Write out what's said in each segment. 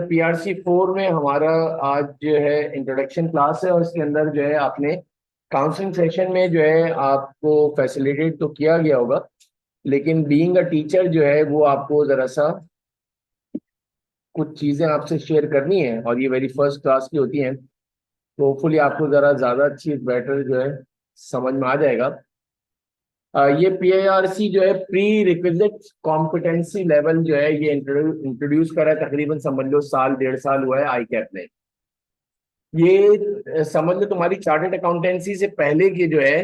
PRC 4 में हमारा आज जो है इंट्रोडक्शन क्लास है और इसके अंदर जो है आपने काउंसलिंग सेशन में जो है आपको फैसिलिटेट तो किया गया होगा, लेकिन बीइंग अ टीचर जो है वो आपको जरा सा कुछ चीजें आपसे शेयर करनी है और ये वेरी फर्स्ट क्लास की होती हैं, तो होपफुली आपको जरा ज्यादा अच्छी बेटर जो है समझ में आ जाएगा। ये पीआरसी जो है प्री रिक्विजिट कॉम्पिटेंसी लेवल जो है ये इंट्रोड्यूस करा है, तकरीबन समझ लो साल डेढ़ साल हुआ है आई कैप ने। ये समझ लो तुम्हारी चार्टर्ड अकाउंटेंसी से पहले की जो है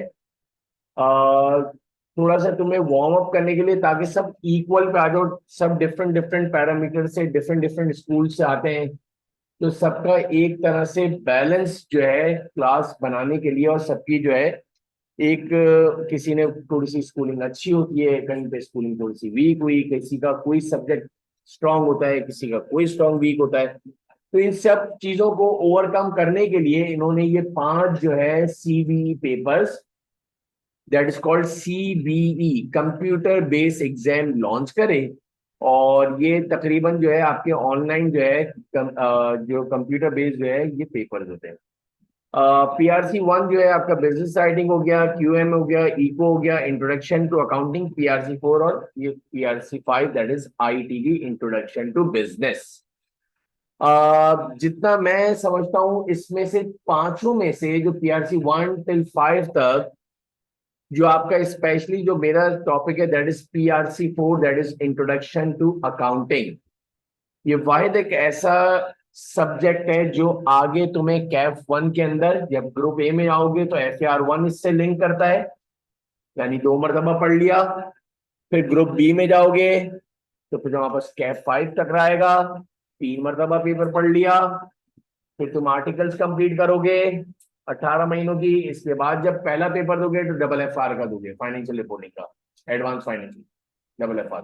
थोड़ा सा तुम्हें वार्म अप करने के लिए, ताकि सब इक्वल पे आ जाओ। सब डिफरेंट डिफरेंट पैरामीटर से डिफरेंट डिफरेंट स्कूल से आते हैं, तो सबका एक तरह से बैलेंस जो है क्लास बनाने के लिए, और सबकी जो है एक किसी ने थोड़ी सी स्कूलिंग अच्छी होती है, कहीं पे स्कूलिंग थोड़ी सी वीक हुई, किसी का कोई सब्जेक्ट स्ट्रांग होता है, किसी का कोई स्ट्रांग वीक होता है। तो इन सब चीजों को ओवरकम करने के लिए इन्होंने ये 5 जो है CBE papers, that is called CBE computer based exam launch करे। और ये तकरीबन जो है आपके ऑनलाइन जो है जो कंप्यूटर बेस्ड जो है ये पेपर्स होते हैं। पीआरसी 1 जो है आपका बिजनेस राइटिंग हो गया, क्यूएम हो गया, इको हो गया, इंट्रोडक्शन टू अकाउंटिंग पीआरसी 4, और ये PRC 5 that is ITD introduction to business. जितना मैं समझता हूं इसमें से पांचों में से जो पीआरसी 1 till 5 तक जो आपका स्पेशली जो मेरा टॉपिक है that is PRC 4 that is introduction to accounting. ये वाहिद एक ऐसा सब्जेक्ट है जो आगे तुम्हें कैफ 1 के अंदर जब ग्रुप ए में आओगे तो एफआर 1 इससे लिंक करता है, यानी 2 मरतबा पढ़ लिया। फिर ग्रुप बी में जाओगे तो फिर वहां पास कैफ 5 टकराएगा, 3 मरतबा पेपर पढ़ लिया। फिर तुम आर्टिकल्स कंप्लीट करोगे 18 महीनों की। इसके बाद जब पहला पेपर दोगे तो डबल एफ आर का दोगे, फाइनेंशियल रिपोर्टिंग का, advance financial double F R.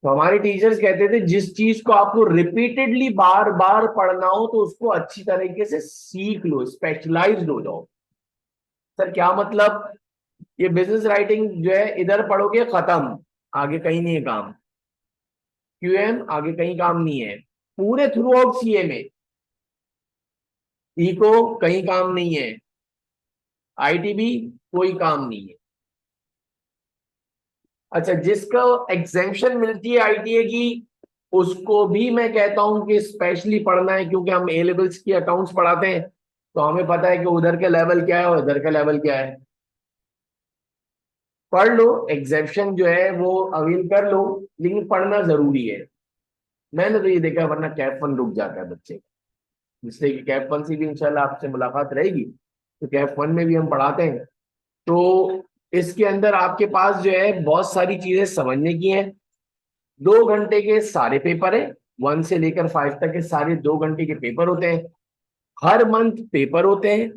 तो हमारे टीचर्स कहते थे जिस चीज को आपको रिपीटेडली बार बार पढ़ना हो तो उसको अच्छी तरीके से सीख लो, स्पेशलाइज्ड हो जाओ। सर क्या मतलब? ये बिजनेस राइटिंग जो है इधर पढ़ोगे खत्म, आगे कहीं नहीं है काम। क्यूएम आगे कहीं काम नहीं है, पूरे थ्रू आउट सीए में। इको कहीं काम नहीं है, आईटीबी कोई काम नहीं है। अच्छा, जिसको एग्जेम्पशन मिलती है आईटीए की उसको भी मैं कहता हूं कि स्पेशली पढ़ना है, क्योंकि हम ए लेवल्स की अकाउंट्स पढ़ाते हैं तो हमें पता है कि उधर का लेवल क्या है और इधर का लेवल क्या है। पढ़ लो, एग्जेम्पशन जो है वो अवेल कर लो, लेकिन पढ़ना जरूरी है। मैंने तो ये देखा है, वरना कैप 1 रुक जाता है बच्चे का। जिससे कि कैप 1 से भी इंशाल्लाह आपसे मुलाकात रहेगी, तो कैप 1 में भी हम पढ़ाते हैं। तो इसके अंदर आपके पास जो है बहुत सारी चीजें समझने की हैं। 2 घंटे के सारे पेपर है, 1 से लेकर 5 तक के सारे 2 घंटे के पेपर होते हैं। हर मंथ पेपर होते हैं।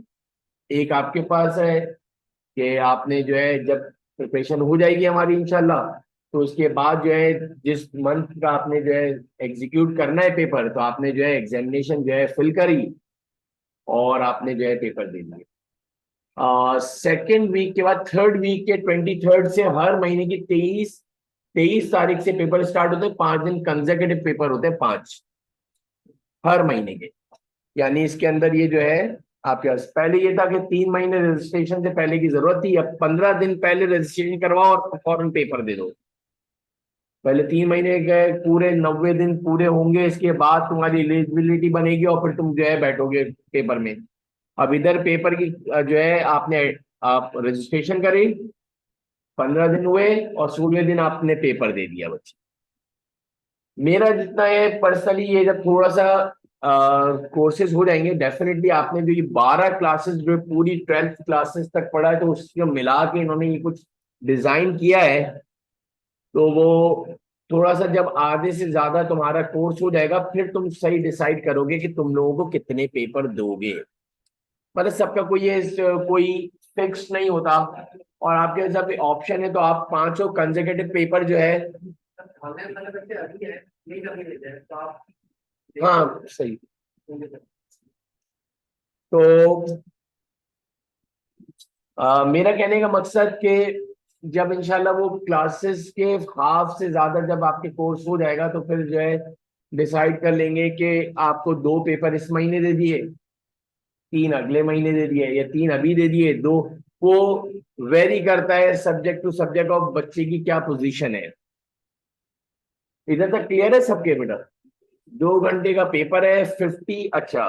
एक आपके पास है कि आपने जो है जब प्रिपरेशन हो जाएगी हमारी इंशाल्लाह, तो उसके बाद जो है जिस मंथ का आपने जो है एग्जीक्यूट करना है पेपर, तो आपने जो है एग्जामिनेशन जो है फिल करी और आपने जो है पेपर दे दिए। सेकेंड वीक के बाद थर्ड वीक के 23rd से हर महीने की 23 तारीख से पेपर स्टार्ट होते हैं। 5 दिन कंसेक्यूटिव पेपर होते हैं, 5 हर महीने के। यानी इसके अंदर ये जो है आपके पास पहले ये था कि 3 महीने रजिस्ट्रेशन से पहले की जरूरत थी, अब 15 दिन पहले रजिस्ट्रेशन करवाओ और फौरन पेपर दे दो। पहले 3 महीने गए, पूरे 90 दिन पूरे होंगे, इसके बाद तुम्हारी एलिजिबिलिटी बनेगी और फिर तुम जो है बैठोगे पेपर में। अब इधर पेपर की जो है आपने आप रजिस्ट्रेशन करी, 15 दिन हुए और 16वें दिन आपने पेपर दे दिया बच्चे। मेरा जितना है पर्सनली, ये जब थोड़ा सा कोर्सेज हो जाएंगे डेफिनेटली, आपने जो ये 12 क्लासेस जो है पूरी 12th क्लासेस तक पढ़ा है, तो उसको मिला के इन्होंने ये कुछ डिजाइन किया है। तो वो थोड़ा सा जब आधे से ज्यादा तुम्हारा कोर्स हो जाएगा फिर तुम सही डिसाइड करोगे कि तुम लोगों को कितने पेपर दोगे। मतलब सबका कोई ये कोई फिक्स नहीं होता, और आपके जब ऑप्शन है तो आप पांचों कंसेक्यूटिव पेपर जो है। हाँ सही। तो मेरा कहने का मकसद कि जब इंशाल्लाह वो क्लासेस के हाफ से ज्यादा जब आपके कोर्स हो जाएगा तो फिर जो है डिसाइड कर लेंगे कि आपको 2 पेपर इस महीने दे दिए, 3 अगले महीने दे दिए, या 3 अभी दे दिए, 2। वो वेरी करता है सब्जेक्ट टू सब्जेक्ट ऑफ बच्चे की क्या पोजीशन है। इधर तक क्लियर है सबके बेटा? 2 घंटे का पेपर है, 50। अच्छा,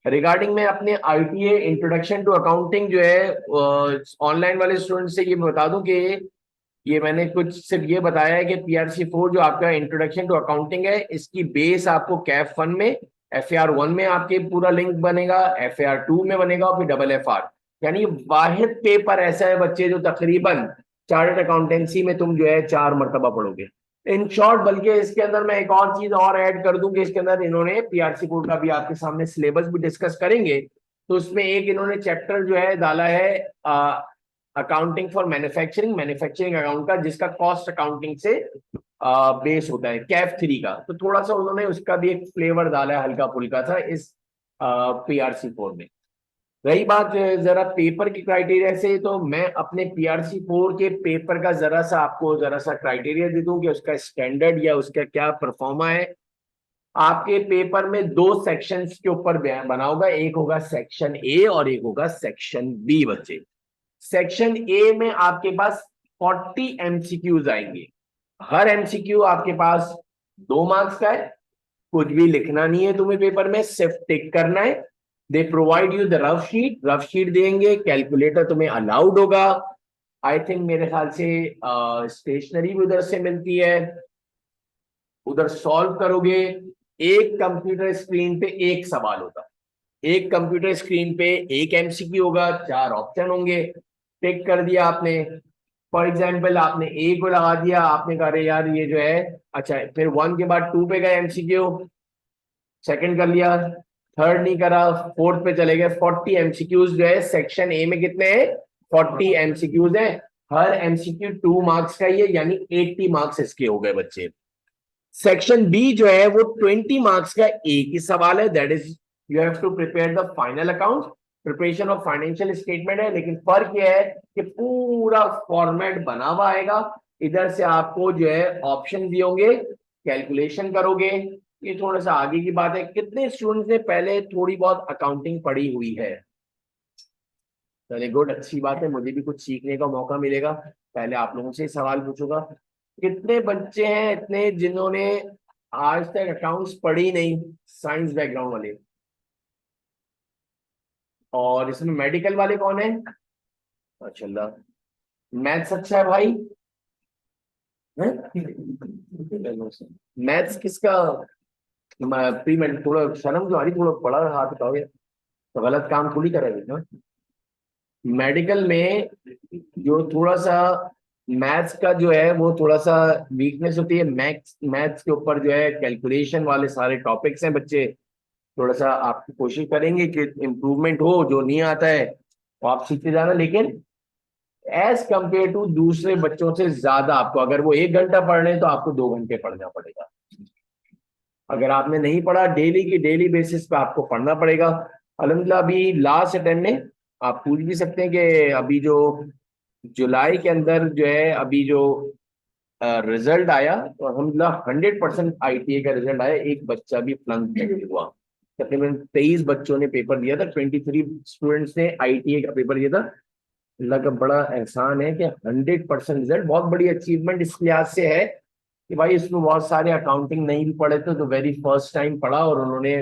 रिगार्डिंग मैं अपने आईटीए इंट्रोडक्शन टू अकाउंटिंग जो है ऑनलाइन वाले स्टूडेंट से ये बता दूं कि ये मैंने कुछ सिर्फ ये बताया है कि PRC 4 जो आपका इंट्रोडक्शन टू अकाउंटिंग है, इसकी बेस आपको कैफ 1 में, FAR 1 में आपके पूरा लिंक बनेगा, FAR 2 में बनेगा, और फिर FFR। यानी वाहिद पेपर ऐसा है बच्चे जो तकरीबन चार्टर्ड अकाउंटेंसी में तुम जो है 4 मरतबा पढ़ोगे इन शॉर्ट। बल्कि इसके अंदर मैं एक और चीज और ऐड कर दूं कि इसके अंदर इन्होंने PRC 4 का भी आपके सामने सिलेबस भी डिस्कस करेंगे, तो उसमें एक इन्होंने चैप्टर जो है डाला है accounting for manufacturing, manufacturing account का, जिसका कॉस्ट अकाउंटिंग से बेस होता है कैफ 3 का। तो थोड़ा सा उन्होंने उसका भी एक फ्लेवर डाला है हल्का फुल्का सा इस PRC 4 में। रही बात जरा पेपर की क्राइटेरिया से, तो मैं अपने PRC 4 के पेपर का जरा सा आपको जरा सा क्राइटेरिया दे दूं कि उसका स्टैंडर्ड या उसका क्या परफॉर्मा है। आपके पेपर में 2 सेक्शंस के ऊपर बना होगा, एक होगा सेक्शन ए और एक होगा सेक्शन बी बच्चे। सेक्शन ए में आपके पास 40 MCQs आएंगे। हर MCQ आपके पास 2 मार्क्स का है। कुछ भी लिखना नहीं है तुम्हें पेपर में, सिर्फ टिक करना है। They provide you the rough sheet, rough sheet देंगे, कैलकुलेटर तुम्हें अलाउड होगा। आई थिंक मेरे ख्याल से स्टेशनरी भी उधर से मिलती है, उधर सॉल्व करोगे। एक कंप्यूटर स्क्रीन पे एक सवाल होगा, एक कंप्यूटर स्क्रीन पे एक MCQ होगा, 4 ऑप्शन होंगे। टिक कर दिया आपने। फॉर एग्जाम्पल आपने ए को लगा दिया, आपने कहा अरे यार ये जो है, अच्छा फिर 1 के बाद 2 पे गए MCQ, सेकंड कर लिया, थर्ड नहीं करा, फोर्थ पे चले गए। 40 MCQs जो है सेक्शन ए में कितने हैं? 40 MCQs हैं। हर MCQ 2 मार्क्स का ही है, यानी 80 मार्क्स इसके हो गए बच्चे। सेक्शन बी जो है वो 20 मार्क्स का एक ही सवाल है, that is you have to prepare the final account, preparation of financial statement है। लेकिन फर्क यह है कि पूरा फॉर्मेट बना हुआ आएगा। इधर से आपको जो है ऑप्शन दिए होंगे, कैलकुलेशन करोगे। ये थोड़ा सा आगे की बात है। कितने स्टूडेंट्स ने पहले थोड़ी बहुत अकाउंटिंग पढ़ी हुई है? चलिए गुड, अच्छी बात है, मुझे भी कुछ सीखने का मौका मिलेगा। पहले आप लोगों से सवाल पूछूंगा, कितने बच्चे हैं इतने जिन्होंने आज तक अकाउंट्स पढ़ी नहीं, साइंस बैकग्राउंड वाले? और इसमें मेडिकल वाले कौन है? माशाल्लाह। मैथ्स अच्छा है भाई? मैथ्स किसका प्री में? थोड़ा शर्म क्यों आ रही? थोड़ा पढ़ा हाथ उठाओगे तो गलत काम थोड़ी करेंगे ना। मेडिकल में जो थोड़ा सा मैथ्स का जो है वो थोड़ा सा वीकनेस होती है, मैथ्स मैथ्स के ऊपर जो है कैलकुलेशन वाले सारे टॉपिक्स हैं बच्चे। थोड़ा सा आप कोशिश करेंगे कि इम्प्रूवमेंट हो, जो नहीं आता है वो आप सीखते जाना। लेकिन एज कंपेयर टू दूसरे बच्चों से ज्यादा आपको, अगर वो 1 घंटा पढ़ रहे हैं तो आपको 2 घंटे पढ़ना पड़ेगा। अगर आपने नहीं पढ़ा, डेली की डेली बेसिस पे आपको पढ़ना पड़ेगा। अल्हम्दुलिल्लाह अभी लास्ट अटेम्प्ट में आप पूछ भी सकते हैं कि अभी जो जुलाई के अंदर जो है अभी जो रिजल्ट आया, तो अल्हम्दुलिल्लाह 100% ITA का रिजल्ट आया, एक बच्चा भी फ्लंक नहीं हुआ। तकरीबन 23 बच्चों ने पेपर दिया था, 23 स्टूडेंट्स ने ITA का पेपर दिया था। अल्लाह का बड़ा एहसान है कि 100% रिजल्ट बहुत बड़ी अचीवमेंट इस लिहाज से है कि भाई इसमें बहुत सारे अकाउंटिंग नहीं भी पढ़े थे, तो वेरी फर्स्ट टाइम पढ़ा और उन्होंने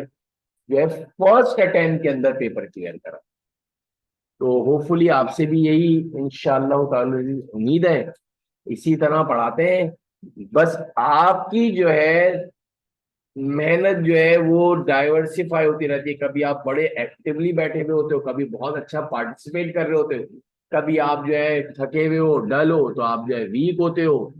जो है फर्स्ट अटेम्प्ट के अंदर पेपर क्लियर करा। तो होपफुली आपसे भी यही इंशाअल्लाह ताला उम्मीद है, इसी तरह पढ़ाते हैं। बस आपकी जो है मेहनत जो है वो डाइवर्सिफाई होती रहती है। कभी आप बड़े एक्टिवली बैठे हुए होते हो, कभी बहुत अच्छा पार्टिसिपेट कर रहे होते हो, कभी आप जो है थके हुए हो, डल हो, तो आप जो है वीक होते हो।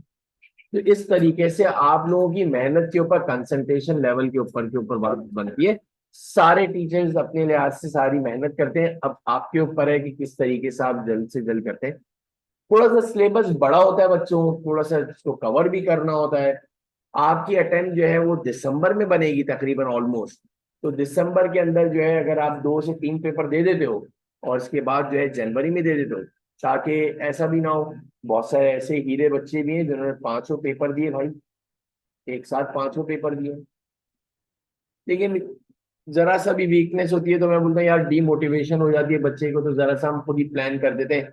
तो इस तरीके से आप लोगों की मेहनत के ऊपर, कंसंट्रेशन लेवल के ऊपर बात बनती है। सारे टीचर्स अपने लिहाज से सारी मेहनत करते हैं, अब आपके ऊपर है कि किस तरीके से आप जल्द से जल्द करते हैं। थोड़ा सा सिलेबस बड़ा होता है बच्चों, थोड़ा सा इसको कवर भी करना होता है। आपकी अटेम्प्ट जो है वो दिसंबर में बनेगी तकरीबन ऑलमोस्ट। तो दिसंबर के अंदर जो है अगर आप 2 से 3 पेपर दे देते हो और इसके बाद जो है जनवरी में दे देते हो, ताकि ऐसा भी ना हो। बहुत सारे ऐसे हीरे बच्चे भी हैं जिन्होंने 5 पेपर दिए भाई, एक साथ 5 पेपर दिए। लेकिन जरा सा भी वीकनेस होती है तो मैं बोलता हूँ यार डीमोटिवेशन हो जाती है बच्चे को, तो जरा सा हम खुद ही प्लान कर देते हैं।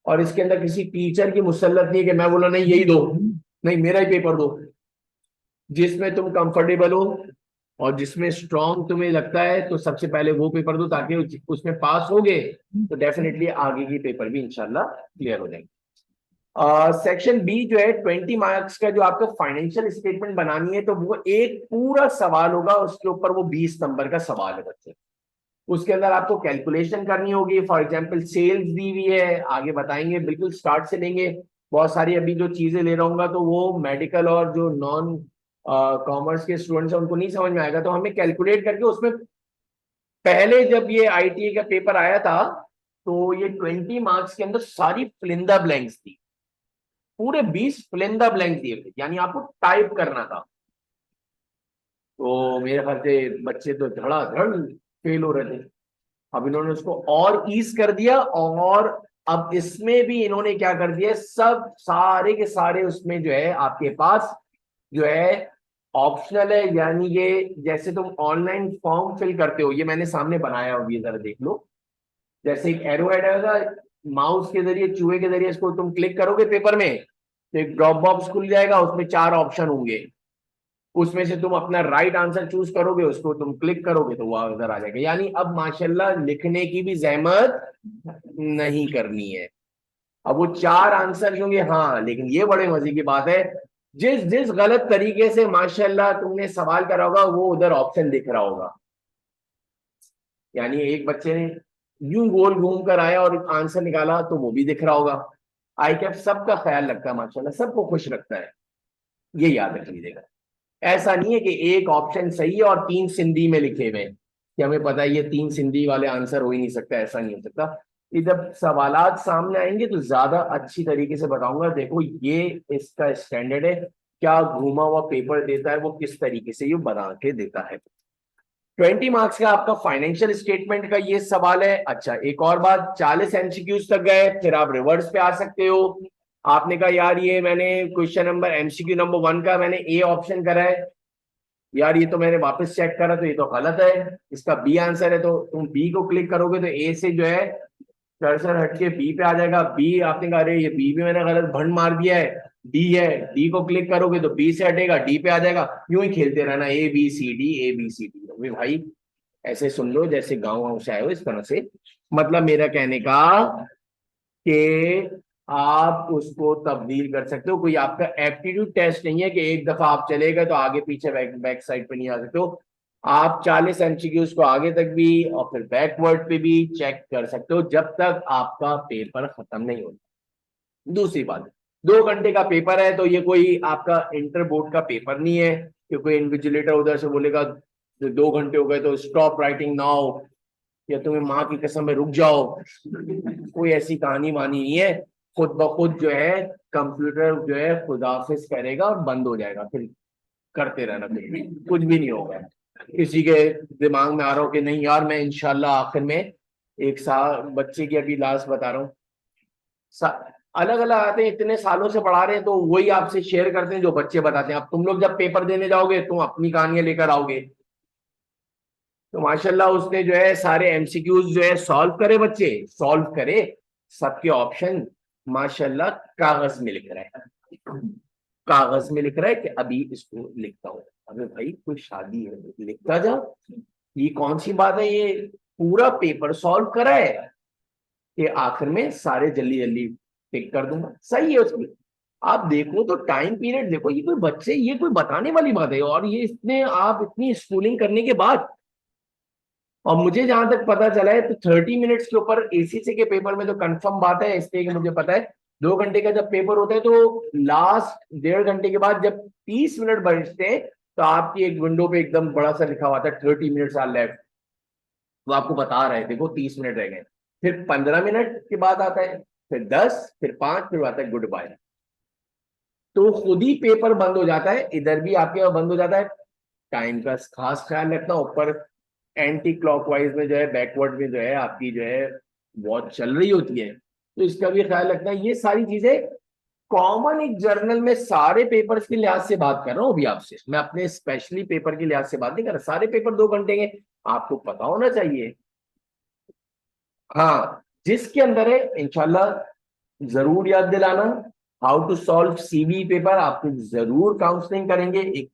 और इसके अंदर किसी टीचर की मुसल्लत नहीं है कि मैं बोला नहीं यही दो, नहीं मेरा ही पेपर दो। जिसमें तुम कंफर्टेबल हो और जिसमें स्ट्रांग तुम्हें लगता है तो सबसे पहले वो पेपर दो, ताकि उसमें पास होगे तो डेफिनेटली आगे की पेपर भी इंशाल्लाह क्लियर हो जाएंगे। सेक्शन बी जो है 20 मार्क्स का, जो आपको फाइनेंशियल स्टेटमेंट बनानी है तो वो एक पूरा सवाल होगा, उसके ऊपर वो 20 नंबर का सवाल है बच्चे। उसके अंदर आपको कैलकुलेशन करनी होगी। फॉर एग्जांपल सेल्स दी हुई है, आगे बताएंगे, बिल्कुल स्टार्ट से लेंगे। बहुत सारी अभी जो चीजें ले रहा हूँ तो वो मेडिकल और जो नॉन कॉमर्स के स्टूडेंट्स हैं उनको नहीं समझ में आएगा, तो हमें कैलकुलेट करके उसमें, पहले जब ये आईटीआई का पेपर आया था तो ये 20 मार्क्स के अंदर सारी फिलिंदा ब्लैंक्स थी, पूरे 20 फिलिंदा ब्लैंक दिए थे, यानी आपको टाइप करना था। तो मेरे ख्याल से बच्चे तो धड़ाधड़ फेल हो रहे थे। अब इन्होंने उसको और ईज कर दिया, और अब इसमें भी इन्होंने क्या कर दिया, सब सारे के सारे उसमें जो है आपके पास जो है ऑप्शनल है। यानी ये जैसे तुम ऑनलाइन फॉर्म फिल करते हो, ये मैंने सामने बनाया हुआ, ये जरा देख लो। जैसे एक एरो हेड आएगा, माउस के जरिए, चूहे के जरिए इसको तुम क्लिक करोगे पेपर में तो एक ड्रॉप बॉक्स खुल जाएगा, उसमें 4 ऑप्शन होंगे। उसमें से तुम अपना राइट आंसर चूज करोगे, उसको तुम क्लिक करोगे तो वो उधर आ जाएगा। यानी अब माशाल्लाह लिखने की भी जहमत नहीं करनी है। अब वो 4 आंसर होंगे, हाँ, लेकिन ये बड़े मजे की बात है, जिस जिस गलत तरीके से माशाल्लाह तुमने सवाल करा होगा वो उधर ऑप्शन दिख रहा होगा। यानी एक बच्चे ने यूं गोल घूम कर आया और आंसर निकाला तो वो भी दिख रहा होगा। आई कैप सबका ख्याल रखता है माशाल्लाह, सबको खुश रखता है, ये याद रख लीजिएगा। ऐसा नहीं है कि एक ऑप्शन सही है और 3 सिंधी में लिखे हुए हैं कि हमें पता है ये 3 सिंधी वाले आंसर हो ही नहीं सकता, ऐसा नहीं हो सकता। ये जब सवालात सामने आएंगे तो ज्यादा अच्छी तरीके से बताऊंगा। देखो ये इसका स्टैंडर्ड है, क्या घूमा हुआ पेपर देता है वो, किस तरीके से ये बना के देता है। 20 मार्क्स का आपका फाइनेंशियल स्टेटमेंट का ये सवाल है। अच्छा एक और बात, 40 एमसीक्यूज तक गए, फिर आप रिवर्स पे आ सकते हो। आपने कहा यार ये मैंने क्वेश्चन नंबर एमसीक्यू नंबर 1 का मैंने ए ऑप्शन करा है, यार ये तो मैंने वापस चेक करा तो ये तो गलत है, इसका बी आंसर है। तो तुम बी को क्लिक करोगे तो ए से जो है कर्सर हटके बी पे आ जाएगा। बी आपने कहा अरे ये बी भी मैंने गलत भंड मार दिया है, डी है, डी को क्लिक करोगे तो बी से हटेगा डी पे आ जाएगा। यूं ही खेलते रहना, A B C D, A B C D. भाई ऐसे सुन लो जैसे गाँव गाँव से आए हो, इस तरह से। मतलब मेरा कहने का कि आप उसको तब्दील कर सकते हो। कोई आपका एप्टीट्यूड टेस्ट नहीं है कि एक दफा आप चले गए तो आगे पीछे बैक साइड पे नहीं आ सकते हो। आप 40 एमसीक्यूज को आगे तक भी और फिर बैकवर्ड पे भी चेक कर सकते हो जब तक आपका पेपर खत्म नहीं होता। दूसरी बात, 2 घंटे का पेपर है तो ये कोई आपका इंटर बोर्ड का पेपर नहीं है कि कोई इन्विजिलेटर उधर से बोलेगा 2 घंटे हो गए तो स्टॉप राइटिंग नाउ, या तुम्हें माँ की कसम में रुक जाओ। कोई ऐसी कहानी वानी नहीं है। खुद ब खुद जो है कंप्यूटर जो है खुदाफिज करेगा और बंद हो जाएगा, फिर करते रहना, फिर कुछ भी नहीं होगा। किसी के दिमाग में आ रहा हो कि नहीं यार मैं इंशाल्लाह आखिर में, एक साल बच्चे की अभी लास्ट बता रहा हूँ, अलग अलग आते हैं, इतने सालों से पढ़ा रहे हैं तो वही आपसे शेयर करते हैं जो बच्चे बताते हैं। अब तुम लोग जब पेपर देने जाओगे तुम अपनी कहानियां लेकर आओगे। तो माशाल्लाह उसने जो है सारे एमसीक्यूज जो है सॉल्व करे, बच्चे सॉल्व करे, सबके ऑप्शन माशाल्लाह कागज में लिख रहा है, कागज में लिख रहा है कि अभी इसको लिखता हूँ। अबे भाई कोई शादी है, लिखता जा, ये कौन सी बात है, ये पूरा पेपर सॉल्व करा है कि आखिर में सारे जल्दी जल्दी टिक कर दूंगा। सही है उसकी। आप देखो तो टाइम पीरियड देखो, ये कोई बच्चे, ये कोई बताने वाली बात है, और ये इतने आप इतनी स्कूलिंग करने के बाद। और मुझे जहां तक पता चला है तो 30 मिनट्स के ऊपर एसीसी के पेपर में तो कंफर्म बात है, इसलिए कि मुझे पता है 2 घंटे का जब पेपर होता है तो लास्ट 1.5 घंटे के बाद जब 30 मिनट बचते हैं तो आपकी एक विंडो पे एकदम बड़ा सा लिखा हुआ था 30 मिनट्स आर लेफ्ट। वो आपको बता रहे देखो 30 मिनट रह गए। फिर 15 मिनट के बाद आता है, फिर 10, फिर 5, फिर आता है गुड बाय। तो खुद ही पेपर बंद हो जाता है, इधर भी आपके बंद हो जाता है। टाइम का खास ख्याल रखना। ऊपर एंटी क्लॉकवाइज में जो है, बैकवर्ड में जो है आपकी जो है वॉच चल रही होती है, तो इसका भी ख्याल रखना। ये सारी चीजें कॉमन एक जर्नल में सारे पेपर्स के लिहाज से बात कर रहा हूं अभी आपसे, मैं अपने स्पेशली पेपर के लिहाज से बात नहीं कर रहा। सारे पेपर 2 घंटे के, आपको पता होना चाहिए। हाँ, जिसके अंदर है इंशाल्लाह जरूर याद दिलाना। How to solve CB paper आपको जरूर काउंसलिंग करेंगे, एक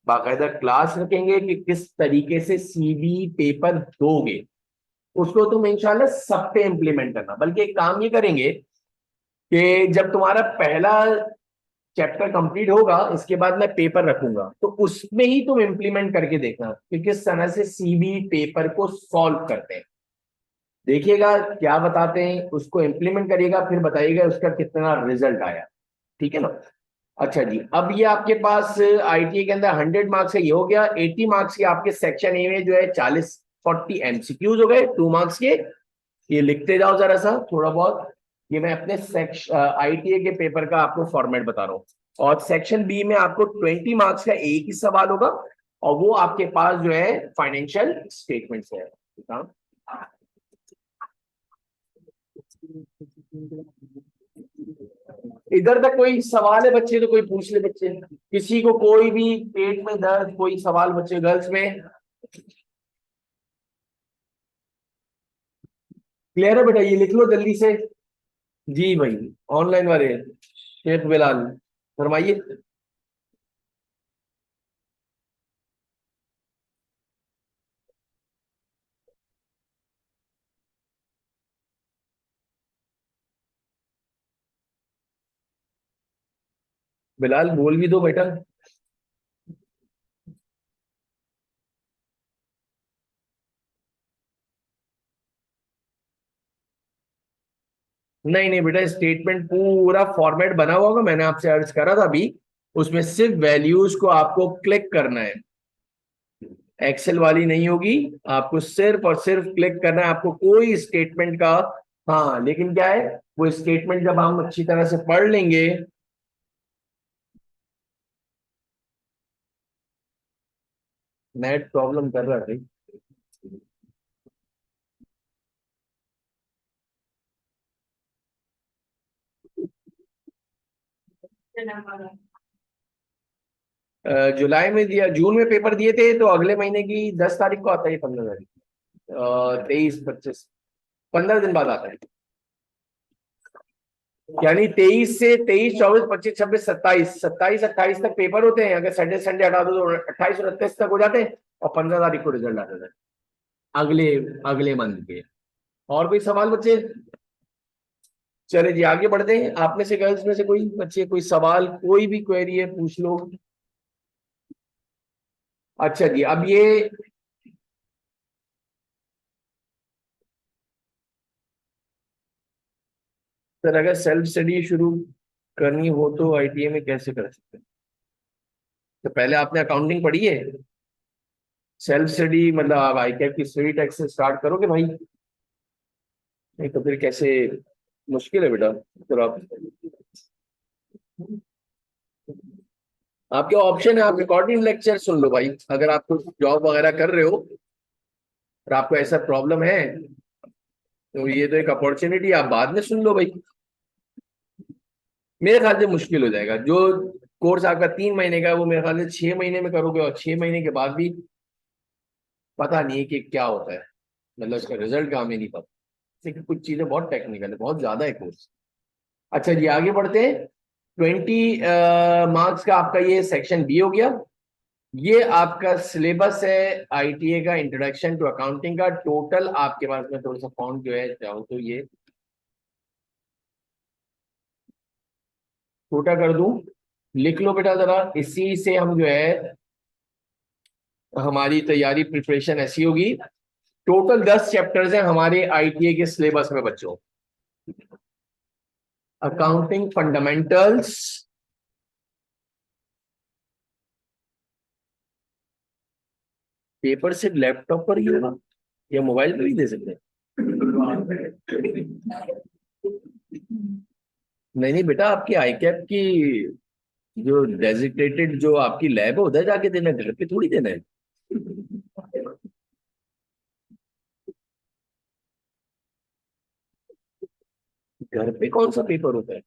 बाकायदा क्लास रखेंगे कि किस तरीके से सीबी पेपर दोगे, उसको तुम इंशाल्लाह सब पे इंप्लीमेंट करना। बल्कि एक काम ये करेंगे कि जब तुम्हारा पहला चैप्टर कंप्लीट होगा, इसके बाद मैं पेपर रखूंगा, तो उसमें ही तुम इंप्लीमेंट करके देखना कि किस तरह से सीबी पेपर को सॉल्व करते हैं। देखिएगा क्या बताते हैं, उसको इंप्लीमेंट करिएगा, फिर बताइएगा उसका कितना रिजल्ट आया। ठीक है ना। अच्छा जी, अब ये आपके पास आईटी के अंदर 100 मार्क्स है, ये हो गया। 80 मार्क्स के आपके सेक्शन ए में जो है 40 एमसीक्यूज हो गए 2 मार्क्स के। ये लिखते जाओ जरा सा थोड़ा बहुत। ये मैं अपने सेक्शन आईटीए के पेपर का आपको फॉर्मेट बता रहा हूँ। और सेक्शन बी में आपको 20 मार्क्स का एक ही सवाल होगा, और वो आपके पास जो है फाइनेंशियल स्टेटमेंट्स है। इधर तक कोई सवाल है बच्चे तो कोई पूछ ले बच्चे, किसी को कोई भी पेट में दर्द कोई सवाल बच्चे गर्ल्स में। क्लियर है बेटा, ये लिख लो जल्दी से। जी भाई, ऑनलाइन वाले शेख बिलाल फरमाइए। बिलाल बोल भी दो बेटा। नहीं नहीं बेटा, स्टेटमेंट पूरा फॉर्मेट बना हुआ होगा, मैंने आपसे अर्ज करा था अभी। उसमें सिर्फ वैल्यूज को आपको क्लिक करना है, एक्सेल वाली नहीं होगी। आपको सिर्फ और सिर्फ क्लिक करना है, आपको कोई स्टेटमेंट का। हाँ लेकिन क्या है, वो स्टेटमेंट जब हम अच्छी तरह से पढ़ लेंगे। नेट प्रॉब्लम कर रहा है भाई। जुलाई में दिया, जून में पेपर दिए थे, तो अगले महीने की 10 तारीख को आता है, 15 तारीख, 23 25, 15 दिन बाद आता है। यानी 23 से 23 24 25 26 27 28 तक पेपर होते हैं। अगर सैटरडे संडे हटा दो तो 28 29 तक हो जाते हैं, और 15 तारीख को रिजल्ट आता है अगले अगले मंथ के। और कोई सवाल बच्चे? चले जी आगे बढ़ते हैं। आप में से गर्ल्स में से कोई बच्चे कोई सवाल कोई भी क्वेरी है पूछ लो। अच्छा जी, अब ये सर अगर सेल्फ स्टडी शुरू करनी हो तो आईटीए में कैसे कर सकते हैं? तो पहले आपने अकाउंटिंग पढ़ी है। सेल्फ स्टडी मतलब आप आई कैप की स्टडी टेक्स से स्टार्ट करोगे भाई? नहीं तो फिर कैसे, मुश्किल है बेटा। तो आप, आपके ऑप्शन है, आप रिकॉर्डिंग लेक्चर सुन लो भाई। अगर आप कुछ जॉब वगैरह कर रहे हो और आपको ऐसा प्रॉब्लम है, तो ये तो एक अपॉर्चुनिटी, आप बाद में सुन लो भाई। मेरे ख्याल से मुश्किल हो जाएगा। जो कोर्स आपका 3 महीने का है, वो मेरे ख्याल से 6 महीने में करोगे, और 6 महीने के बाद भी पता नहीं है कि क्या होता है, मतलब इसका रिजल्ट का हमें नहीं पता। क्योंकि कुछ चीजें बहुत टेक्निकल है, बहुत ज्यादा है कोर्स। अच्छा जी आगे बढ़ते हैं। 20 मार्क्स का आपका ये सेक्शन बी हो गया। ये आपका सिलेबस है आईटीए का, इंट्रोडक्शन टू अकाउंटिंग का। टोटल आपके पास में थोड़ा सा फॉन्ट जो है चाहो तो ये छोटा कर दूं, लिख लो बेटा जरा। इसी से हम जो है हमारी तैयारी प्रिपरेशन ऐसी होगी। टोटल 10 चैप्टर्स हैं हमारे आईटीए के सिलेबस में बच्चों। अकाउंटिंग फंडामेंटल्स, पेपर सिर्फ लैपटॉप पर ही होगा या मोबाइल पर भी दे सकते हैं? नहीं नहीं बेटा, आपकी आई कैप की जो डेजिग्नेटेड जो आपकी लैब है उधर जाके देना है, घर पे थोड़ी देना है। घर पे कौन सा पेपर होता है?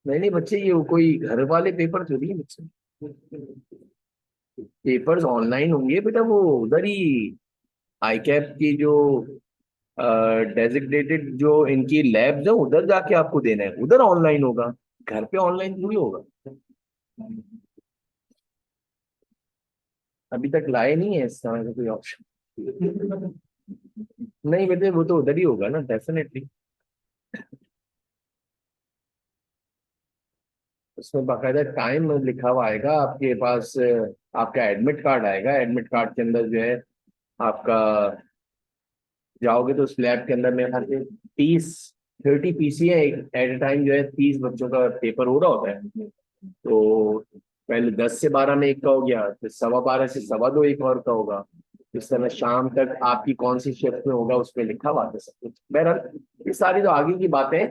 नहीं नहीं बच्चे, ये कोई घर वाले पेपर थोड़ी है बच्चे, पेपर्स ऑनलाइन होंगे बेटा, वो उधर ही आई कैप की जो डेजिग्नेटेड जो इनकी लैब्स है उधर जाके आपको देना है, उधर ऑनलाइन होगा, घर पे ऑनलाइन थोड़ी होगा। अभी तक लाए नहीं है इस तरह का कोई ऑप्शन। नहीं बेटे, वो तो उधर ही होगा ना डेफिनेटली। उसमें बाकायदा टाइम लिखा हुआ आएगा आपके पास, आपका एडमिट कार्ड आएगा, एडमिट कार्ड के अंदर जो है आपका, जाओगे तो उस लैब के अंदर मेरे ख्याल से 30 30 पीसी है एट ए टाइम, जो है 30 बच्चों का पेपर हो रहा होता है। तो पहले 10 से 12 में एक का हो गया, फिर 12:15 से 2:15 एक और का होगा। इस तरह शाम तक आपकी कौन सी शिफ्ट में होगा उसमें लिखा हुआ है सब कुछ। बहरहाल ये सारी तो आगे की बातें हैं।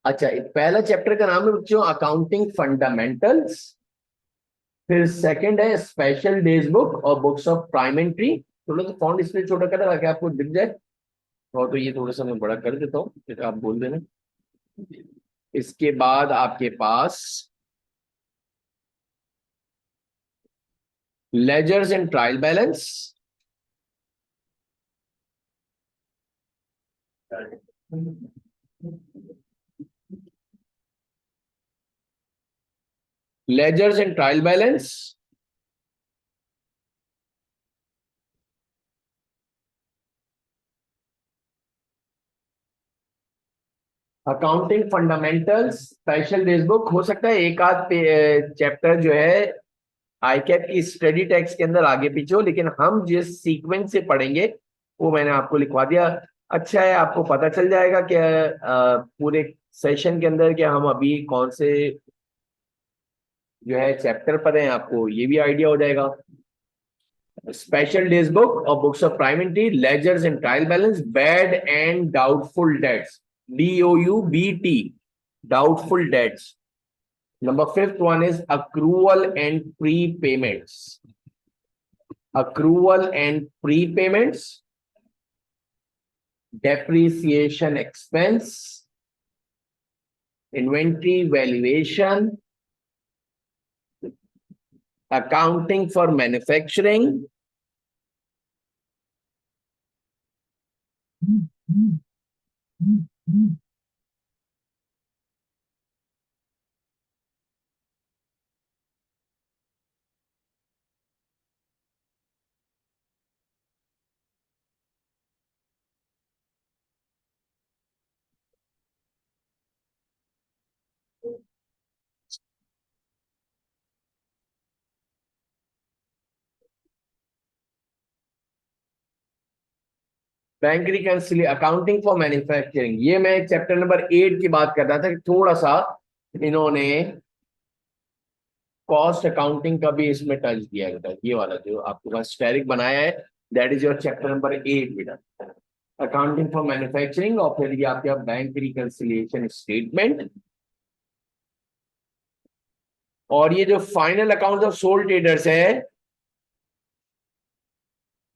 अच्छा, एक पहला चैप्टर का नाम है बच्चों अकाउंटिंग फंडामेंटल्स, फिर सेकंड है स्पेशल डेज बुक और बुक्स ऑफ प्राइमेंट्री। थोड़ा सा फॉन्ट इसलिए छोटा कर ताकि आपको दिख जाए, और तो ये थोड़ा सा मैं बड़ा कर देता हूँ, फिर आप बोल देना। इसके बाद आपके पास ledgers and trial balance, ledgers and trial balance, accounting fundamentals, special days book. हो सकता है एक आध चैप्टर जो है आई कैप की स्टडी टेक्स्ट के अंदर आगे पीछे हो, लेकिन हम जिस सीक्वेंस से पढ़ेंगे वो मैंने आपको लिखवा दिया। अच्छा है, आपको पता चल जाएगा कि पूरे सेशन के अंदर कि हम अभी कौन से जो है चैप्टर पर हैं, आपको ये भी आइडिया हो जाएगा। स्पेशल डेज बुक और books of prime entry, ledgers and trial balance, bad and doubtful debts, DOUBT, doubtful debts. Number fifth one is accrual and prepayments. Accrual and prepayments, depreciation expense, inventory valuation, accounting for manufacturing, bank reconciliation, accounting for manufacturing. ये मैं chapter number 8 की बात कर रहा था कि थोड़ा सा इन्होंने कॉस्ट अकाउंटिंग का भी इसमें टच दिया है बेटा। ये वाला जो आपके पास स्टेरिक बनाया है, that is your chapter number 8 बेटा, अकाउंटिंग फॉर मैन्युफैक्चरिंग। और फिर ये आपका बैंक रिकन्सिलिएशन स्टेटमेंट, और ये जो final account of sole traders है,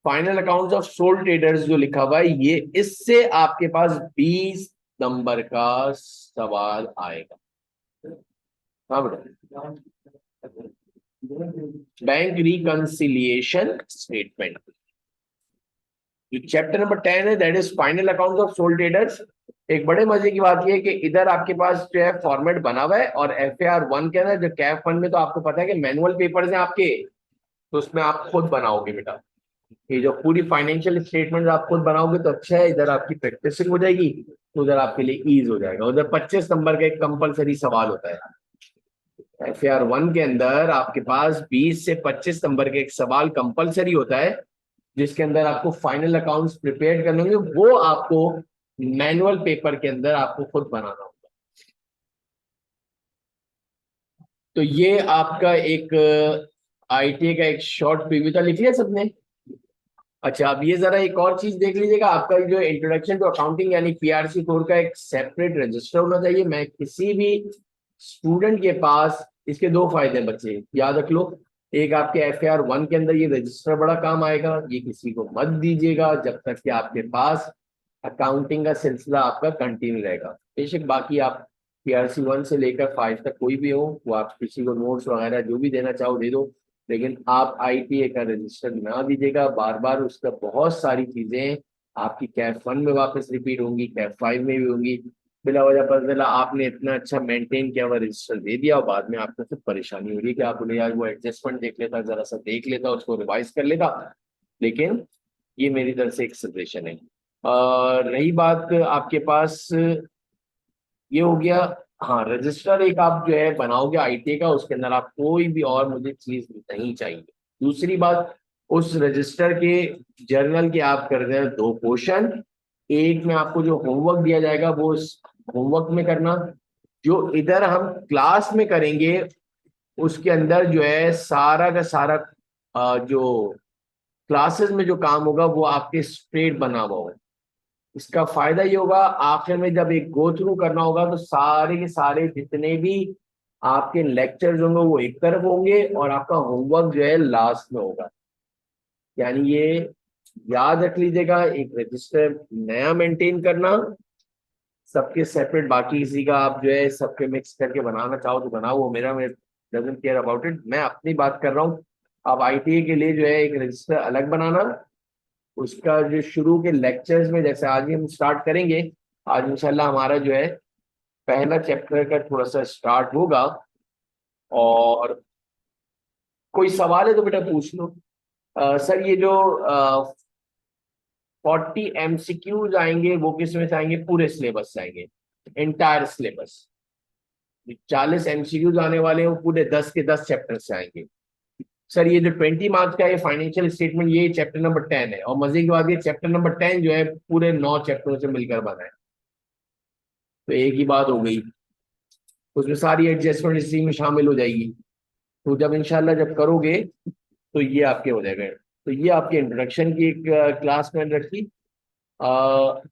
final accounts of sole traders जो लिखा हुआ है, ये इससे आपके पास 20 नंबर का सवाल आएगा। हाँ बेटा, बैंक रिकंसिलिएशन स्टेटमेंट। जो चैप्टर नंबर 10 है that is final accounts of sole traders. एक बड़े मजे की बात यह है कि इधर आपके पास जो है फॉर्मेट बना हुआ है, और FAR 1 के अंदर जो कैप फंड में तो आपको पता है कि मैनुअल पेपर्स हैं आपके, तो उसमें आप खुद बनाओगे बेटा। ये जो पूरी फाइनेंशियल स्टेटमेंट आप खुद बनाओगे तो अच्छा है, इधर आपकी प्रैक्टिसिंग हो जाएगी, तो उधर आपके लिए ईज हो जाएगा। उधर 25 नंबर का एक कंपलसरी सवाल होता है। FAR 1 के अंदर आपके पास 20 से 25 नंबर का एक सवाल कंपलसरी होता है, जिसके अंदर आपको फाइनल अकाउंट्स प्रिपेयर करने होंगे, वो आपको मैनुअल पेपर के अंदर आपको खुद बनाना होगा। तो ये आपका एक ITA का एक शॉर्ट प्रीव्यू था, लिख लिया सबने? अच्छा, अब ये जरा एक और चीज देख लीजिएगा, आपका जो इंट्रोडक्शन टू अकाउंटिंग यानी PRC कोड का एक सेपरेट रजिस्टर होना चाहिए। मैं किसी भी स्टूडेंट के पास, इसके दो फायदे हैं बच्चे, याद रख लो। एक, आपके FAR 1 के अंदर ये रजिस्टर बड़ा काम आएगा, ये किसी को मत दीजिएगा जब तक कि आपके पास अकाउंटिंग का सिलसिला आपका कंटिन्यू रहेगा। बेशक बाकी आप PRC 1 से लेकर 5 तक कोई भी हो, वो आप किसी को नोट्स वगैरह जो भी देना चाहो दे दो, लेकिन आप ITA का रजिस्टर ना दीजिएगा। बार बार उसका बहुत सारी चीजें आपकी कैफ 1 में वापस रिपीट होंगी, कैफ 5 में भी होंगी। बिला वजह पता चला आपने इतना अच्छा मेंटेन किया हुआ रजिस्टर दे दिया और बाद में आपको फिर परेशानी हो रही है कि आप बोले यार वो एडजस्टमेंट देख लेता, जरा सा देख लेता, उसको रिवाइज कर लेता। लेकिन ये मेरी तरफ से एक सजेशन है। रही बात आपके पास, ये हो गया। हाँ, रजिस्टर एक आप जो है बनाओगे ITA का, उसके अंदर आप कोई भी और मुझे चीज नहीं चाहिए। दूसरी बात, उस रजिस्टर के जर्नल के आप कर रहे हैं 2 पोर्शन। एक में आपको जो होमवर्क दिया जाएगा वो होमवर्क में करना, जो इधर हम क्लास में करेंगे उसके अंदर जो है सारा का सारा जो क्लासेस में जो काम होगा वो आपके स्ट्रेट बना हुआ होगा। इसका फायदा ये होगा, आखिर में जब एक गो थ्रू करना होगा तो सारे के सारे जितने भी आपके लेक्चर्स होंगे वो एक तरफ होंगे और आपका होमवर्क जो है लास्ट में होगा। यानी ये याद रख लीजिएगा, एक रजिस्टर नया मेंटेन करना, सबके सेपरेट, बाकी किसी का आप जो है सबके मिक्स करके बनाना चाहो तो बनाओ, वो मेरा डजंट केयर अबाउट इट। मैं अपनी बात कर रहा हूँ। अब ITA के लिए जो है एक रजिस्टर अलग बनाना, उसका जो शुरू के लेक्चर्स में, जैसे आज ही हम स्टार्ट करेंगे, आज इंशाल्लाह हमारा जो है पहला चैप्टर का थोड़ा सा स्टार्ट होगा। और कोई सवाल है तो बेटा पूछ लो। सर ये जो 40 MCQs आएंगे वो किस में से आएंगे? पूरे सिलेबस से आएंगे, एंटायर सिलेबस। 40 MCQs आने वाले हैं वो पूरे 10 के 10 चैप्टर से आएंगे। सर ये जो 20 मार्क्स का ये फाइनेंशियल स्टेटमेंट, ये चैप्टर नंबर 10 है, और मजे की बात ये चैप्टर नंबर 10 जो है पूरे 9 चैप्टरों से मिलकर बना है। तो एक ही बात हो गई, उसमें सारी एडजस्टमेंट इसी में शामिल हो जाएगी। तो जब इंशाल्लाह जब करोगे तो ये आपके हो जाएगा। तो ये आपके इंट्रोडक्शन की एक क्लास मैंने रखी।